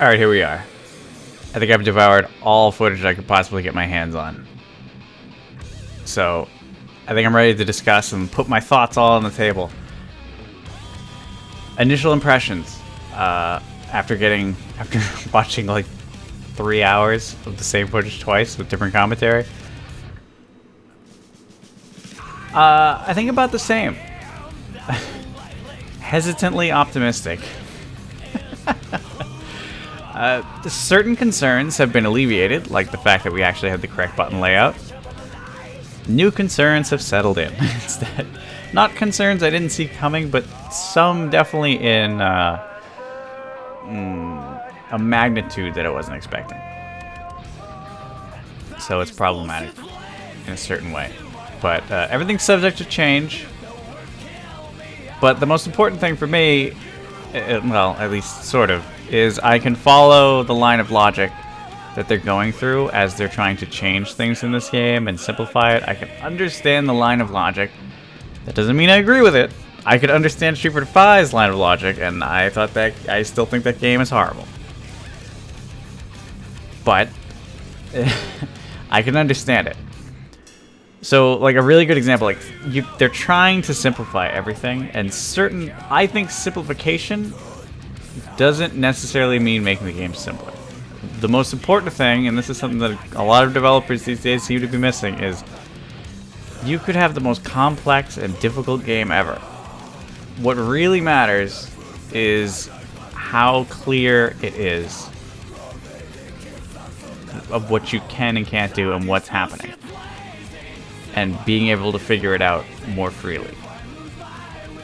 Alright, here we are. I think I've devoured all footage I could possibly get my hands on. So, I think I'm ready to discuss and put my thoughts all on the table. Initial impressions. After watching like 3 hours of the same footage twice with different commentary. I think about the same. Hesitantly optimistic. Certain concerns have been alleviated, like the fact that we actually have the correct button layout. New concerns have settled in instead. Not concerns I didn't see coming, but some definitely in a magnitude that I wasn't expecting. So it's problematic in a certain way. But everything's subject to change. But the most important thing for me, well, at least sort of, is I can follow the line of logic that they're going through as they're trying to change things in this game and simplify it. I can understand the line of logic. That doesn't mean I agree with it. I could understand Street Fighter V's line of logic, and I still think that game is horrible. But I can understand it. So, like, a really good example, like, they're trying to simplify everything, and I think simplification doesn't necessarily mean making the game simpler. The most important thing, and this is something that a lot of developers these days seem to be missing, is you could have the most complex and difficult game ever. What really matters is how clear it is of what you can and can't do and what's happening. And being able to figure it out more freely.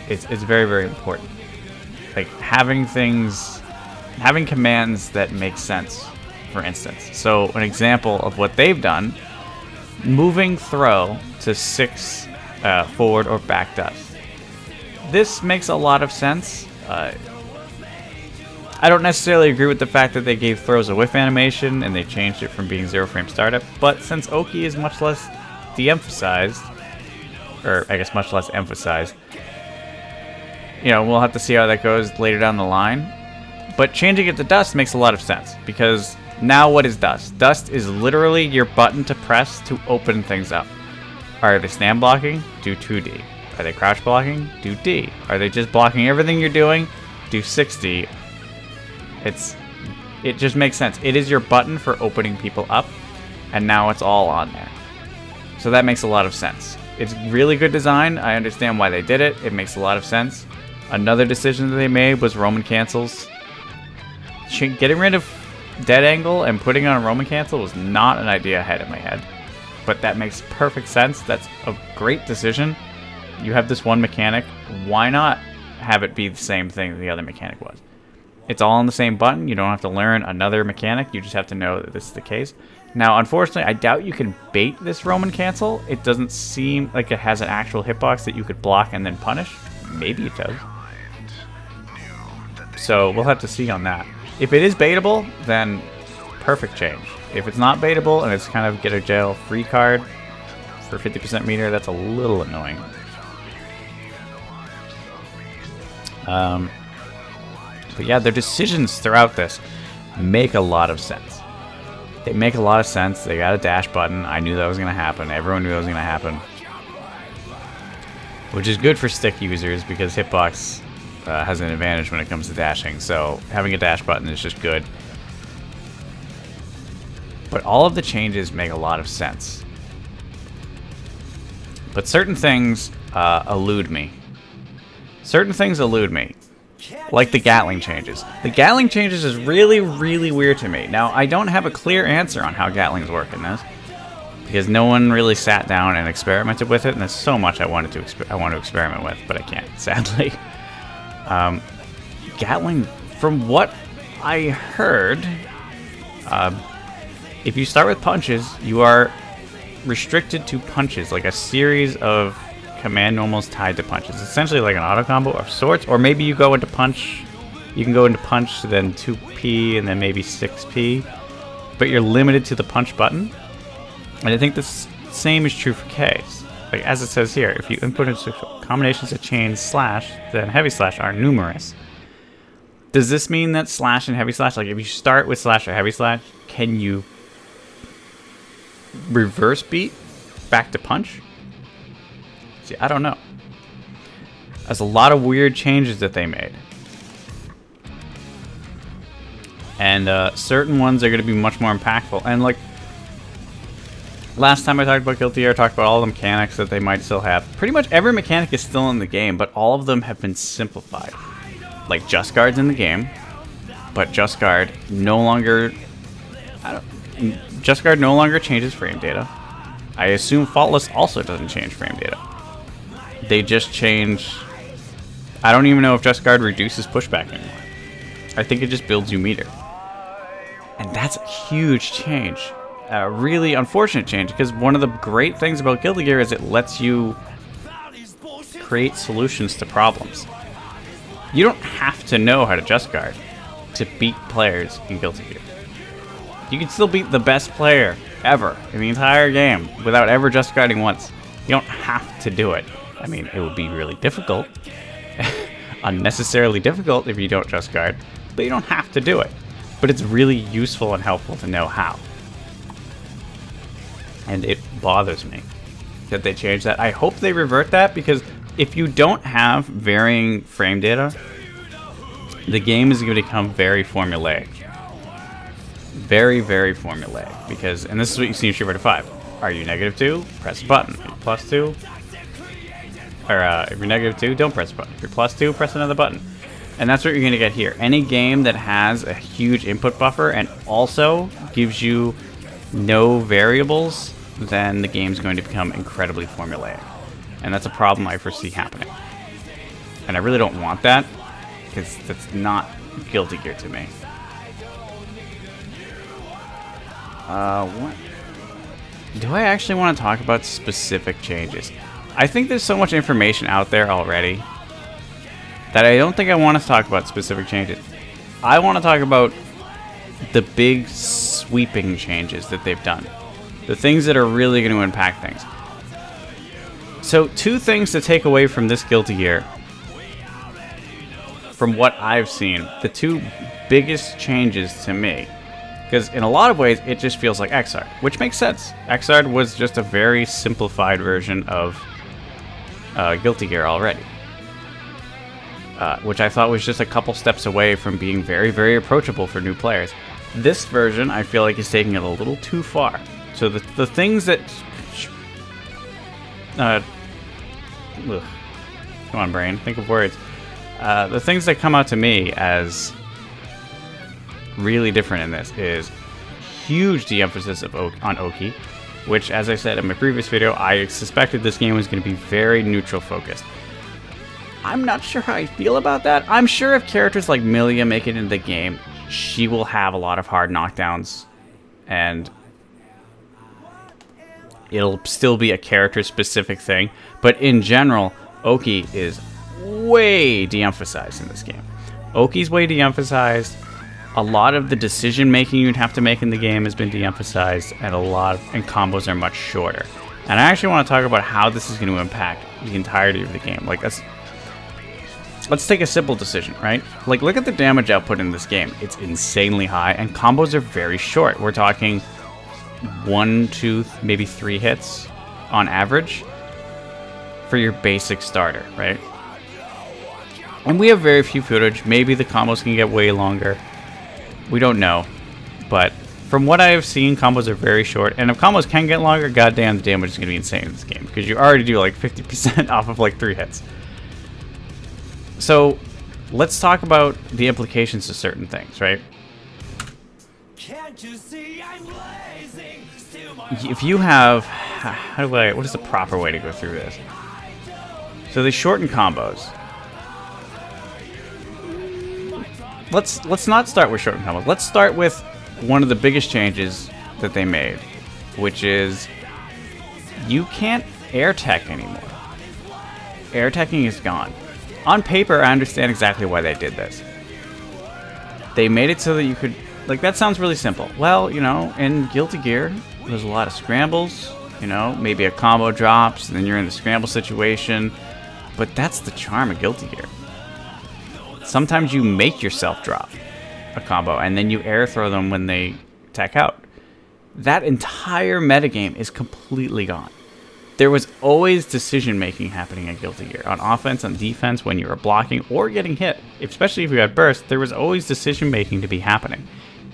It's very, very important. Like, having commands that make sense, for instance. So, an example of what they've done, moving throw to 6 forward or back dust. This makes a lot of sense. I don't necessarily agree with the fact that they gave throws a whiff animation and they changed it from being 0-frame startup, but since Oki is much less de-emphasized, or I guess much less emphasized, you know, we'll have to see how that goes later down the line. But changing it to dust makes a lot of sense, because now what is dust? Dust is literally your button to press to open things up. Are they stand blocking? Do 2D. Are they crouch blocking? Do D. Are they just blocking everything you're doing? Do 6D. It just makes sense. It is your button for opening people up, and now it's all on there. So that makes a lot of sense. It's really good design. I understand why they did it. It makes a lot of sense. Another decision that they made was Roman cancels. Getting rid of dead angle and putting on a Roman cancel was not an idea I had in my head. But that makes perfect sense. That's a great decision. You have this one mechanic. Why not have it be the same thing that the other mechanic was? It's all on the same button. You don't have to learn another mechanic. You just have to know that this is the case. Now, unfortunately, I doubt you can bait this Roman cancel. It doesn't seem like it has an actual hitbox that you could block and then punish. Maybe it does. So we'll have to see on that. If it is baitable, then perfect change. If it's not baitable and it's kind of get a jail free card for 50% meter, that's a little annoying. But yeah, their decisions throughout this make a lot of sense. They make a lot of sense. They got a dash button. I knew that was going to happen. Everyone knew that was going to happen. Which is good for stick users because hitbox has an advantage when it comes to dashing. So having a dash button is just good. But all of the changes make a lot of sense. But certain things elude me. Certain things elude me. Like the Gatling changes. The Gatling changes is really, really weird to me. Now, I don't have a clear answer on how Gatlings work in this, because no one really sat down and experimented with it, and there's so much I want to experiment with, but I can't, sadly. Gatling, from what I heard, if you start with punches, you are restricted to punches, like a series of command normals tied to punches. It's essentially like an auto combo of sorts, or maybe you go into punch. You can go into punch, then 2P, and then maybe 6P, but you're limited to the punch button. And I think the same is true for Ks. Like as it says here, if you input into combinations of chain slash, then heavy slash are numerous. Does this mean that slash and heavy slash, like if you start with slash or heavy slash, can you reverse beat back to punch? See, I don't know. There's a lot of weird changes that they made. And certain ones are going to be much more impactful. And like, last time I talked about Guilty Gear, I talked about all the mechanics that they might still have. Pretty much every mechanic is still in the game, but all of them have been simplified. Like, Just Guard's in the game, but Just Guard no longer... Just Guard no longer changes frame data. I assume Faultless also doesn't change frame data. They just change... I don't even know if Just Guard reduces pushback anymore. I think it just builds you meter. And that's a huge change. A really unfortunate change, because one of the great things about Guilty Gear is it lets you create solutions to problems. You don't have to know how to Just Guard to beat players in Guilty Gear. You can still beat the best player ever in the entire game without ever Just Guarding once. You don't have to do it. I mean, it would be really difficult. Unnecessarily difficult if you don't Just Guard, but you don't have to do it. But it's really useful and helpful to know how. And it bothers me that they changed that. I hope they revert that, because if you don't have varying frame data, the game is going to become very formulaic. Very, very formulaic. Because, and this is what you see in Street Fighter 5. Are you -2? Press a button. Are you +2? Or if you're -2, don't press a button. If you're +2, press another button. And that's what you're going to get here. Any game that has a huge input buffer and also gives you no variables, then the game's going to become incredibly formulaic. And that's a problem I foresee happening. And I really don't want that, because that's not Guilty Gear to me. What? Do I actually want to talk about specific changes? I think there's so much information out there already that I don't think I want to talk about specific changes. I want to talk about the big sweeping changes that they've done. The things that are really going to impact things. So, two things to take away from this Guilty Gear, from what I've seen, the two biggest changes to me, because in a lot of ways it just feels like Xrd, which makes sense. Xrd was just a very simplified version of Guilty Gear already, which I thought was just a couple steps away from being very, very approachable for new players. This version, I feel like, is taking it a little too far. So the things that... come on, brain. Think of words. The things that come out to me as really different in this is huge de-emphasis on Oki, which, as I said in my previous video, I suspected this game was going to be very neutral focused. I'm not sure how I feel about that. I'm sure if characters like Milia make it into the game, she will have a lot of hard knockdowns, and it'll still be a character-specific thing. But in general, Oki is way de-emphasized in this game. Oki's way de-emphasized. A lot of the decision-making you'd have to make in the game has been de-emphasized, and combos are much shorter. And I actually want to talk about how this is going to impact the entirety of the game. Like, let's take a simple decision, right? Like, look at the damage output in this game. It's insanely high, and combos are very short. We're talking 1, 2, maybe 3 hits on average for your basic starter, right? And we have very few footage. Maybe the combos can get way longer. We don't know. But from what I have seen, combos are very short. And if combos can get longer, goddamn, the damage is going to be insane in this game, because you already do like 50% off of like 3 hits. So, let's talk about the implications of certain things, right? Can't you see I'm blazing? If you have... what is the proper way to go through this? So they shorten combos. Let's not start with shortened combos. Let's start with one of the biggest changes that they made, which is you can't air tech anymore. Air teching is gone. On paper, I understand exactly why they did this. They made it so that you could... Like, that sounds really simple. Well, you know, in Guilty Gear, there's a lot of scrambles. You know, maybe a combo drops, and then you're in the scramble situation. But that's the charm of Guilty Gear. Sometimes you make yourself drop a combo, and then you air throw them when they tech out. That entire metagame is completely gone. There was always decision-making happening at Guilty Gear. On offense, on defense, when you were blocking or getting hit, especially if you had burst, there was always decision-making to be happening.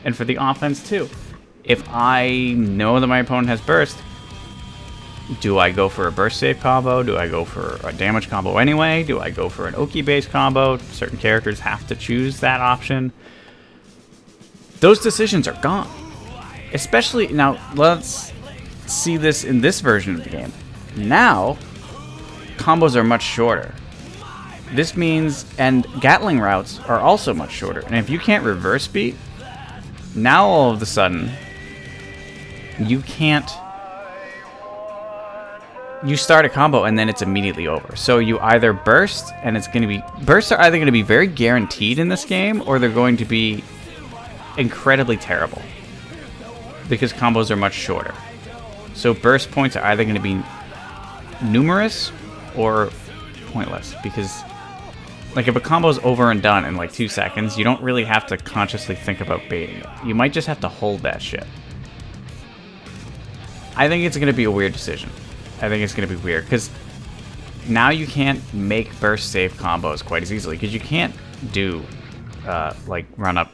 And for the offense, too. If I know that my opponent has burst, do I go for a burst save combo? Do I go for a damage combo anyway? Do I go for an Oki-based combo? Certain characters have to choose that option. Those decisions are gone. Especially, now, let's see this in this version of the game. Now, combos are much shorter. This means, and Gatling routes are also much shorter. And if you can't reverse beat, now all of a sudden, you can't... You start a combo and then it's immediately over. So you either burst, and it's going to be... Bursts are either going to be very guaranteed in this game, or they're going to be incredibly terrible. Because combos are much shorter. So burst points are either going to be numerous or pointless, because like if a combo's over and done in like 2 seconds, you don't really have to consciously think about baiting it. You might just have to hold that shit. I think it's going to be a weird decision. I think it's going to be weird because now you can't make burst save combos quite as easily, because you can't do like run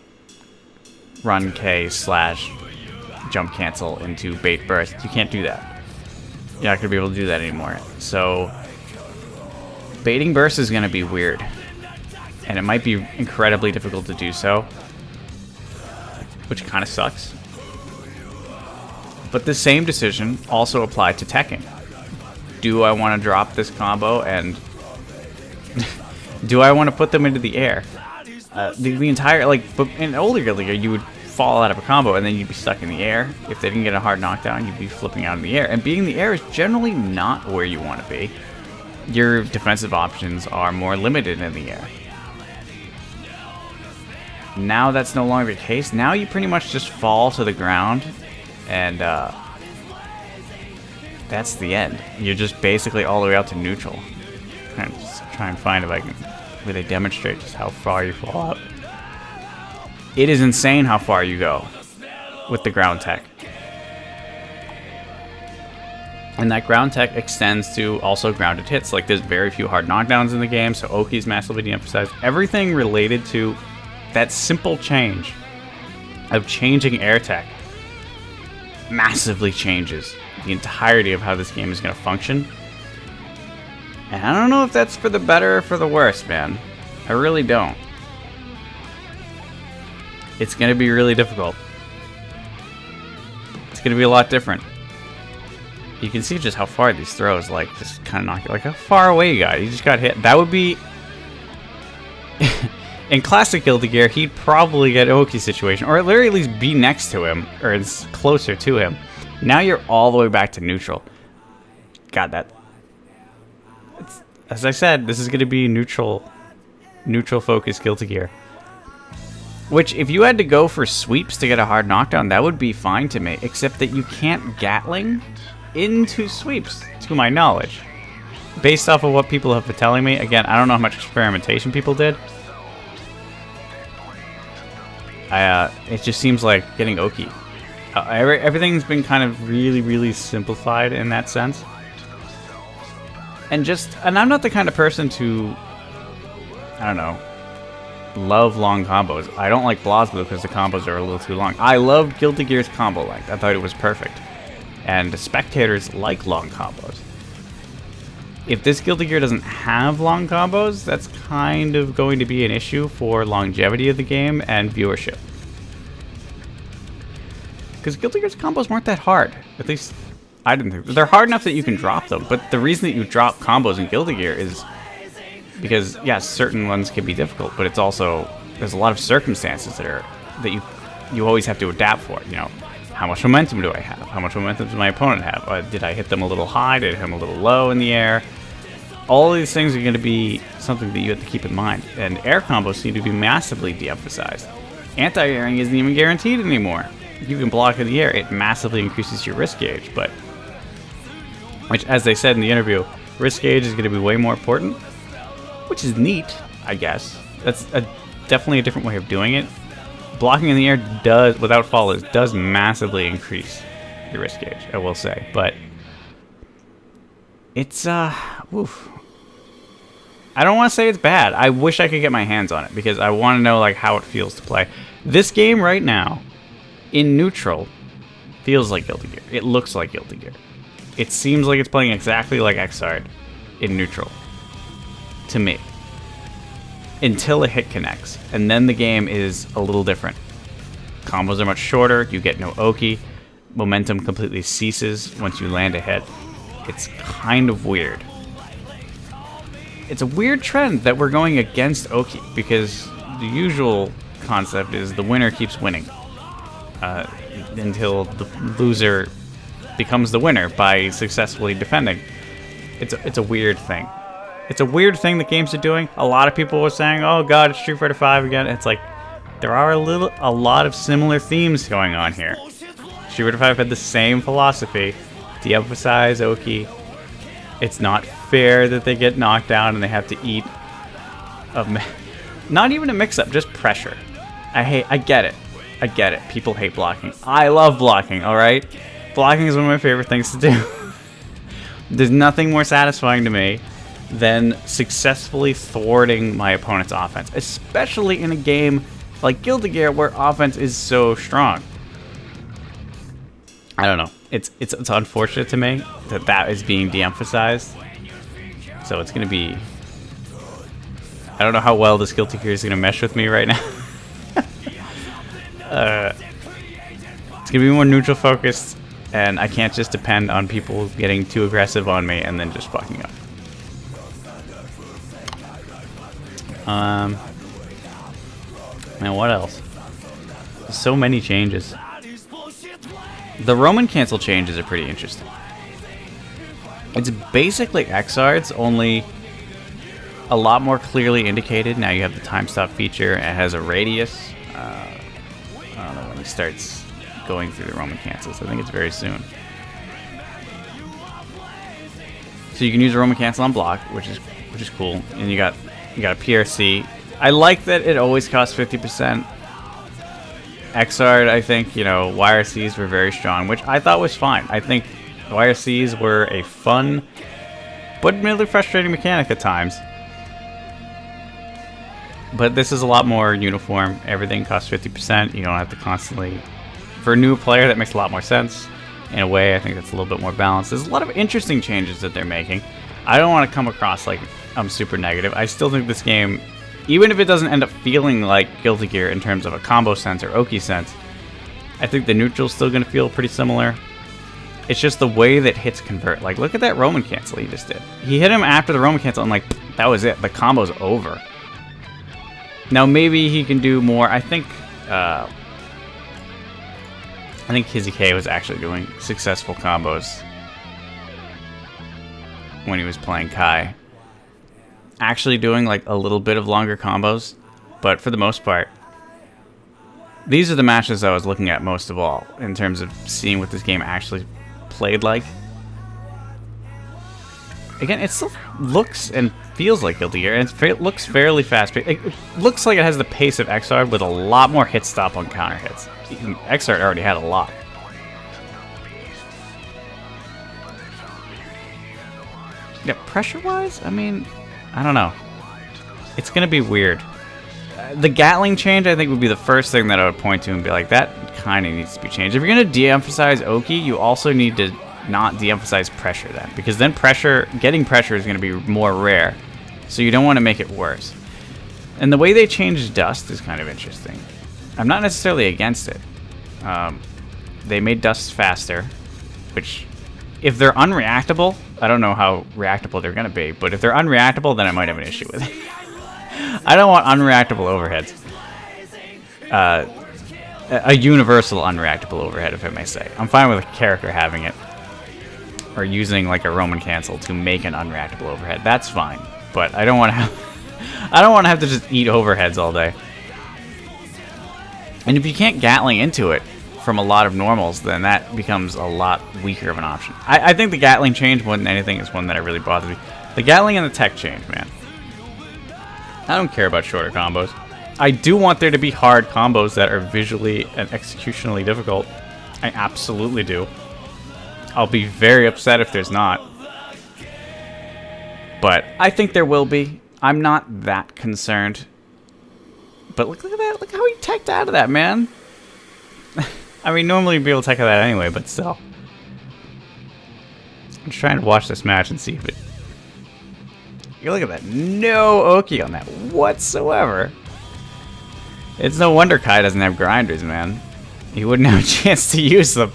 K / jump cancel into bait burst. You can't do that. You're not going to be able to do that anymore. So baiting burst is going to be weird, and it might be incredibly difficult to do so, which kind of sucks. But the same decision also applied to teching. Do I want to drop this combo, and do I want to put them into the air? The entire, like, but in older Guilty Gear, you would fall out of a combo and then you'd be stuck in the air. If they didn't get a hard knockdown, you'd be flipping out in the air. And being in the air is generally not where you want to be. Your defensive options are more limited in the air. Now that's no longer the case. Now you pretty much just fall to the ground, and that's the end. You're just basically all the way out to neutral. Just try and find if I can really demonstrate just how far you fall out. It is insane how far you go with the ground tech. And that ground tech extends to also grounded hits. Like, there's very few hard knockdowns in the game, so Oki's massively de-emphasized. Everything related to that simple change of changing air tech massively changes the entirety of how this game is going to function. And I don't know if that's for the better or for the worse, man. I really don't. It's going to be really difficult. It's going to be a lot different. You can see just how far these throws, like, just kind of knock you. Like, how far away you got. You just got hit. That would be... In classic Guilty Gear, he'd probably get Oki situation, or at very least be next to him, or it's closer to him. Now you're all the way back to neutral. God, that... As I said, this is going to be neutral focus Guilty Gear. Which, if you had to go for sweeps to get a hard knockdown, that would be fine to me. Except that you can't Gatling into sweeps, to my knowledge. Based off of what people have been telling me. Again, I don't know how much experimentation people did. It just seems like getting Oki. Everything's been kind of really, really simplified in that sense. And I'm not the kind of person to, I don't know, love long combos. I don't like BlazBlue because the combos are a little too long. I loved Guilty Gear's combo length. I thought it was perfect. And spectators like long combos. If this Guilty Gear doesn't have long combos, that's kind of going to be an issue for longevity of the game and viewership. Because Guilty Gear's combos weren't that hard. At least, I didn't think. They're hard enough that you can drop them, but the reason that you drop combos in Guilty Gear is because, yes, certain ones can be difficult, but it's also, there's a lot of circumstances that you always have to adapt for. You know, how much momentum do I have? How much momentum does my opponent have? Did I hit them a little high? Did I hit them a little low in the air? All of these things are going to be something that you have to keep in mind. And air combos seem to be massively de-emphasized. Anti-airing isn't even guaranteed anymore. You can block in the air. It massively increases your risk gauge, but... Which, as they said in the interview, risk gauge is going to be way more important. Which is neat, I guess. definitely a different way of doing it. Blocking in the air does, without follows, does massively increase your risk gauge, I will say. But it's, woof. I don't want to say it's bad. I wish I could get my hands on it because I want to know like how it feels to play. This game right now, in neutral, feels like Guilty Gear. It looks like Guilty Gear. It seems like it's playing exactly like Xrd in neutral, to me. Until a hit connects, and then the game is a little different. Combos are much shorter, you get no Oki, momentum completely ceases once you land a hit. It's kind of weird. It's a weird trend that we're going against Oki, because the usual concept is the winner keeps winning until the loser becomes the winner by successfully defending. It's a weird thing. It's a weird thing that games are doing. A lot of people were saying, "Oh God, it's Street Fighter V again." It's like there are a lot of similar themes going on here. Street Fighter V had the same philosophy: de-emphasize Oki. It's not fair that they get knocked down and they have to eat not even a mix-up, just pressure. I get it. I get it. People hate blocking. I love blocking. All right, blocking is one of my favorite things to do. There's nothing more satisfying to me than successfully thwarting my opponent's offense, especially in a game like Guilty Gear where offense is so strong. I don't know. It's unfortunate to me that is being de-emphasized. So it's gonna be. I don't know how well this Guilty Gear is gonna mesh with me right now. It's gonna be more neutral focused, and I can't just depend on people getting too aggressive on me and then just fucking up. Man, what else? So many changes. The Roman cancel changes are pretty interesting. It's basically Xrds, only a lot more clearly indicated. Now you have the time stop feature. It has a radius. I don't know when it starts going through the Roman cancels. I think it's very soon. So you can use a Roman cancel on block, which is cool. And you got a PRC. I like that it always costs 50%. Xrd, I think, YRCs were very strong, which I thought was fine. I think YRCs were a fun but really frustrating mechanic at times. But this is a lot more uniform. Everything costs 50%. You don't have to constantly... For a new player, that makes a lot more sense. In a way, I think that's a little bit more balanced. There's a lot of interesting changes that they're making. I don't want to come across like I'm super negative. I still think this game, even if it doesn't end up feeling like Guilty Gear in terms of a combo sense or Oki sense, I think the neutral's still going to feel pretty similar. It's just the way that hits convert. Like, look at that Roman cancel he just did. He hit him after the Roman cancel, and like, that was it. The combo's over. Now, maybe he can do more. I think Kizzy K was actually doing successful combos when he was playing Kai. Actually doing like a little bit of longer combos, but for the most part, these are the matches I was looking at most of all in terms of seeing what this game actually played like. Again, it still looks and feels like Guilty Gear, and it looks fairly fast-paced. It looks like it has the pace of Xrd with a lot more hit stop on counter hits. Xrd already had a lot. Yeah, pressure-wise, I mean, I don't know. It's going to be weird. The Gatling change, I think, would be the first thing that I would point to and be like, that kind of needs to be changed. If you're going to de-emphasize Oki, you also need to not de-emphasize pressure then. Because then getting pressure is going to be more rare. So you don't want to make it worse. And the way they changed Dust is kind of interesting. I'm not necessarily against it. They made Dust faster, which, if they're unreactable, I don't know how reactable they're going to be, but if they're unreactable, then I might have an issue with it. I don't want unreactable overheads. A universal unreactable overhead, if I may say. I'm fine with a character having it, or using like a Roman cancel to make an unreactable overhead. That's fine, but I don't want to have. I don't want to have to just eat overheads all day. And if you can't Gatling into it from a lot of normals, then that becomes a lot weaker of an option. I think the Gatling change, more than anything, is one that really bothers me. The Gatling and the tech change, man. I don't care about shorter combos. I do want there to be hard combos that are visually and executionally difficult. I absolutely do. I'll be very upset if there's not. But I think there will be. I'm not that concerned. But look at that. Look how he teched out of that, man. I mean, normally you'd be able to tech out of that anyway, but still. I'm just trying to watch this match and see if it... You look at that. No Oki on that whatsoever. It's no wonder Kai doesn't have grinders, man. He wouldn't have a chance to use them.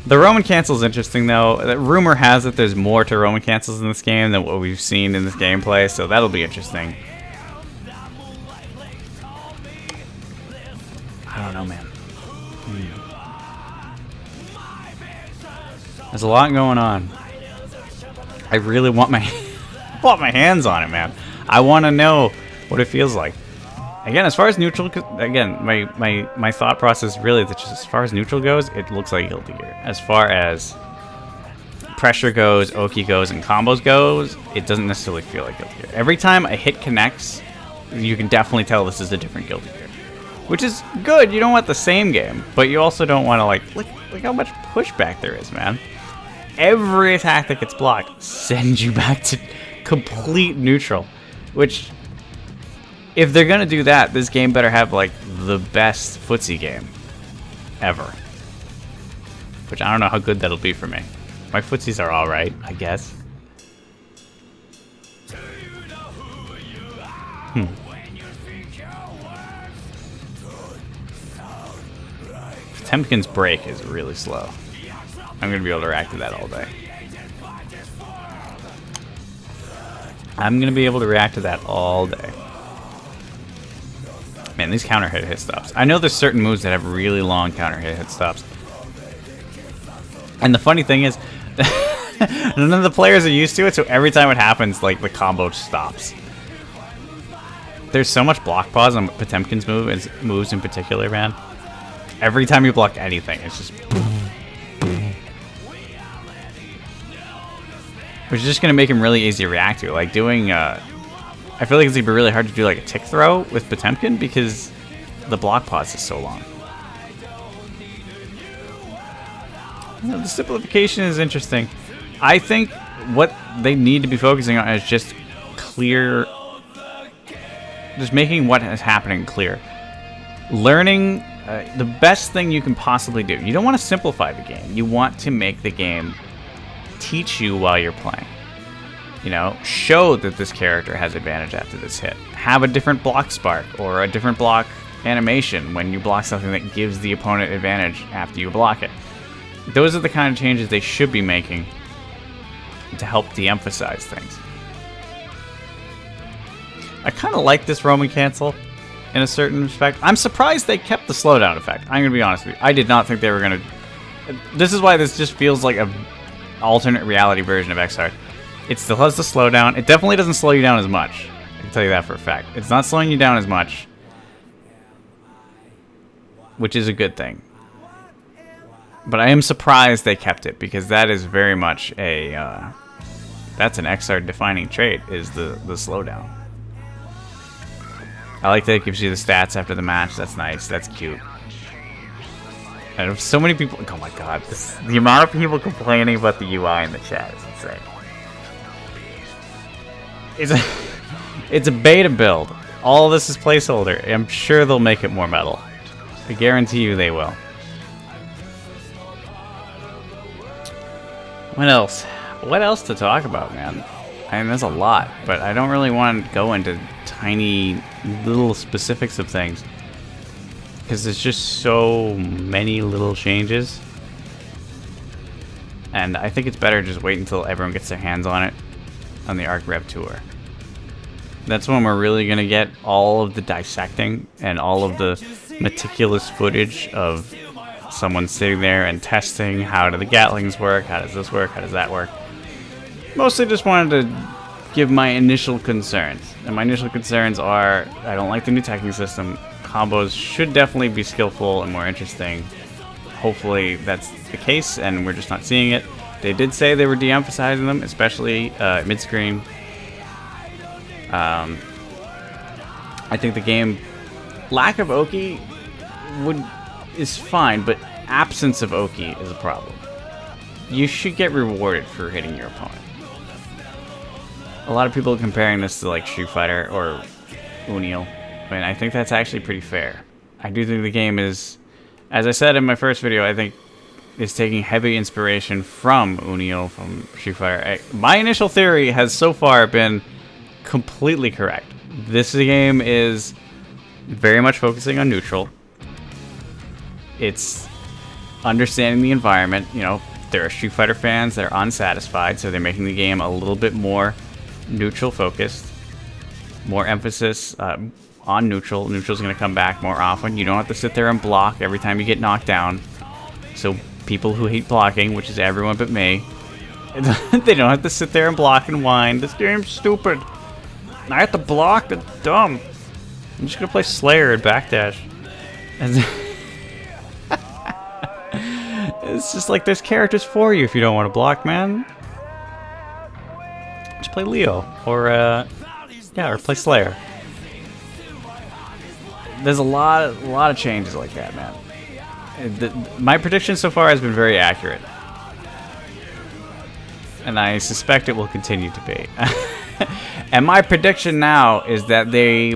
The Roman cancel is interesting, though. That rumor has it there's more to Roman cancels in this game than what we've seen in this gameplay, so that'll be interesting. I don't know, man. There's a lot going on. I really want my hands on it, man. I want to know what it feels like. Again, as far as neutral, again, my thought process really that just as far as neutral goes, it looks like Guilty Gear. As far as pressure goes, Oki goes, and combos goes, it doesn't necessarily feel like Guilty Gear. Every time a hit connects, you can definitely tell this is a different Guilty Gear, which is good. You don't want the same game, but you also don't want to like look how much pushback there is, man. Every attack that gets blocked sends you back to complete neutral, which, if they're gonna do that, this game better have like the best footsie game ever. Which I don't know how good that'll be for me. My footsies are alright, I guess. Potemkin's break is really slow. I'm gonna be able to react to that all day. I'm gonna be able to react to that all day. Man, these counter hit stops. I know there's certain moves that have really long counter hit stops. And the funny thing is, none of the players are used to it, so every time it happens, like, the combo stops. There's so much block pause on Potemkin's moves in particular, man. Every time you block anything, it's just... Which is just going to make him really easy to react to. Like, doing... I feel like it's going to be really hard to do, like, a tick throw with Potemkin because the block pause is so long. You know, the simplification is interesting. I think what they need to be focusing on is just clear... Just making what is happening clear. Learning the best thing you can possibly do. You don't want to simplify the game. You want to make the game teach you while you're playing. You know, show that this character has advantage after this hit. Have a different block spark or a different block animation when you block something that gives the opponent advantage after you block it. Those are the kind of changes they should be making to help de-emphasize things. I kind of like this Roman cancel in a certain respect. I'm surprised they kept the slowdown effect. I'm going to be honest with you. I did not think they were going to... This is why this just feels like a alternate reality version of X-Hard. It still has the slowdown. It definitely doesn't slow you down as much. I can tell you that for a fact. It's not slowing you down as much, which is a good thing. But I am surprised they kept it, because that is very much a... that's an X-Hard defining trait, is the slowdown. I like that it gives you the stats after the match. That's nice. That's cute. And so many people... Oh my god. The amount of people complaining about the UI in the chat is insane. It's a beta build. All of this is placeholder. I'm sure they'll make it more metal. I guarantee you they will. What else? What else to talk about, man? I mean, there's a lot, but I don't really want to go into tiny little specifics of things, because there's just so many little changes, and I think it's better just wait until everyone gets their hands on it on the Arc Rev Tour. That's when we're really going to get all of the dissecting and all of the meticulous footage of someone sitting there and testing, how do the Gatlings work, how does this work, how does that work. Mostly just wanted to give my initial concerns. And my initial concerns are, I don't like the new teching system. Combos should definitely be skillful and more interesting. Hopefully that's the case, and we're just not seeing it. They did say they were de-emphasizing them, especially mid-screen. I think the game, lack of Oki is fine, but absence of Oki is a problem. You should get rewarded for hitting your opponent. A lot of people are comparing this to like Street Fighter or Unio, and I think that's actually pretty fair. I do think the game is, as I said in my first video, I think is taking heavy inspiration from Unio, from Street Fighter. My initial theory has so far been completely correct. This game is very much focusing on neutral. It's understanding the environment. You know, there are Street Fighter fans that are unsatisfied, so they're making the game a little bit more neutral focused, more emphasis on neutral. Neutral's going to come back more often. You don't have to sit there and block every time you get knocked down. So people who hate blocking, which is everyone but me, they don't have to sit there and block and whine. This game's stupid. I have to block. That's dumb. I'm just going to play Slayer and backdash. And it's just like there's characters for you if you don't want to block, man. Just play Leo or play Slayer. There's a lot of changes like that, man. My prediction so far has been very accurate, and I suspect it will continue to be. And my prediction now is that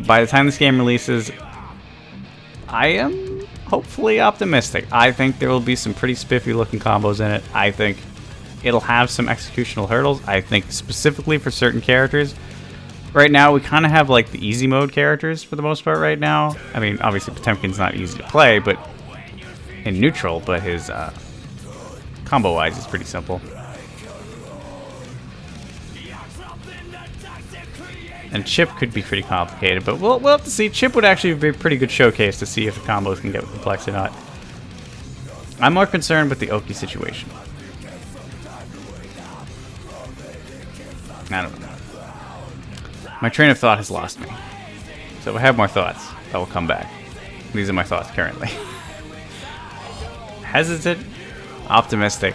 by the time this game releases, I am hopefully optimistic. I think there will be some pretty spiffy looking combos in it. I think it'll have some executional hurdles. I think specifically for certain characters. Right now, we kind of have like the easy mode characters for the most part right now. I mean, obviously Potemkin's not easy to play, but in neutral, but his combo-wise is pretty simple. And Chip could be pretty complicated, but we'll have to see. Chip would actually be a pretty good showcase to see if the combos can get complex or not. I'm more concerned with the Oki situation. I don't know. My train of thought has lost me. So if I have more thoughts, I will come back. These are my thoughts currently. Hesitant, optimistic,